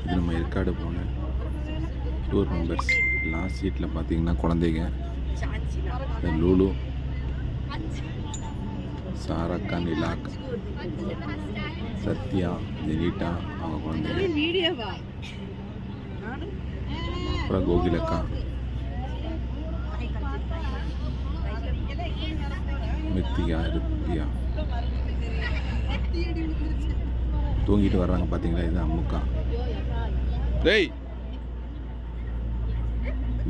இது நம்ம ஏற்காடு போன டூர் மெம்பர்ஸ். லாஸ்ட் சீட்டில் பார்த்தீங்கன்னா குழந்தைங்க லூலு, சாரக்கா, நிலாக், சத்யா, ஜெனிட்டா அவங்க குழந்தைங்க, அப்புறம் கோகிலக்கா, மித்தியா, ரித்தியா தூங்கிட்டு வர்றாங்க. பார்த்தீங்களா, இது அம்முக்கா. டேய்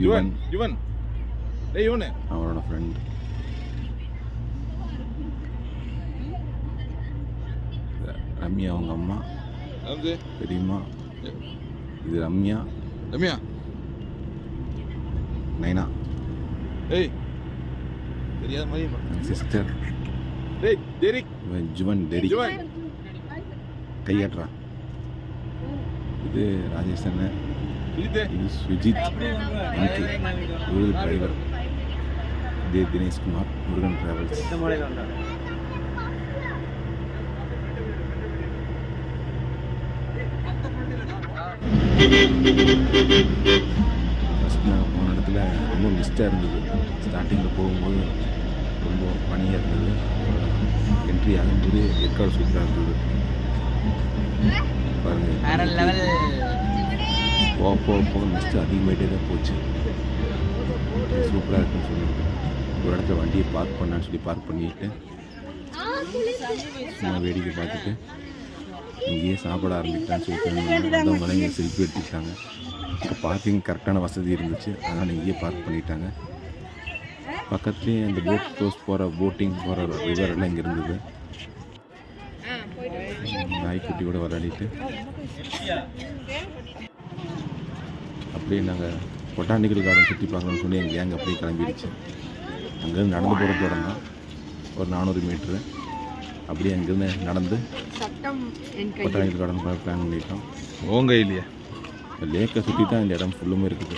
யுவன் யுவன் டேய் யுவன் அவரோட ஃப்ரெண்ட். ரம்யா அவங்க அம்மா, பெரியம்மா. இது ரம்யா, ரம்யா, நைனா, டேய் தெரியாத மாதிரி சிஸ்டர். டேய் டெரிக், ஜுவன், டெரிக் ஜுவன் கையாட்றா. இது ராஜேஷ் அண்ணன், இது இது சுஜித், இவரு டிரைவர். இது தினேஷ்குமார், முருகன் டிராவல்ஸ். ஃபஸ்ட் நாங்கள் போன இடத்துல ரொம்ப மிஸ்டாக இருந்தது. ஸ்டார்டிங்கில் போகும்போது ரொம்ப பனியாக இருந்தது. என்ட்ரி ஆகும்போது ஏற்காடு சூப்பராக இருந்தது. பாருங்கள், போக போக போக மிஸ்ட் அதிகமாகிட்டே தான் போச்சு. சூப்பராக இருக்குன்னு சொல்லி ஒரு இடத்துல வண்டியை பார்க் பண்ணான்னு சொல்லி பார்க் பண்ணிட்டு சும்மா வேடிக்கை பார்த்துட்டு இங்கேயே சாப்பிட ஆரம்பிக்கலான்னு சொல்லிட்டு வந்தவங்க இங்கே செல்ஃபி எடுத்துக்கிட்டாங்க. இப்போ பார்க்கிங் கரெக்டான வசதி இருந்துச்சு, அதனால் இங்கேயே பார்க் பண்ணிட்டாங்க. பக்கத்துலேயே அந்த போட் க்ளோஸ் போகிற போட்டிங் போகிற ரிவர் எல்லாம் இங்கே இருந்தது. நாய்க்குட்டி கூட விளையாடிட்டு அப்படியே நாங்கள் பொட்டானிக்கல் கார்டன் சுற்றி பார்க்கணும்னு சொல்லி எங்கள் கேங் அப்படியே கிளம்பிடுச்சு. அங்கேருந்து நடந்து போகிற தூரம் தான், ஒரு 400 மீட்ரு. அப்படியே அங்கேருந்து நடந்து பொட்டானிக்கல் கார்டன் போக பிளான் பண்ணிட்டோம். உங்க இல்லையா லேக்கை சுற்றி தான் இந்த இடம் ஃபுல்லுமே இருக்குது.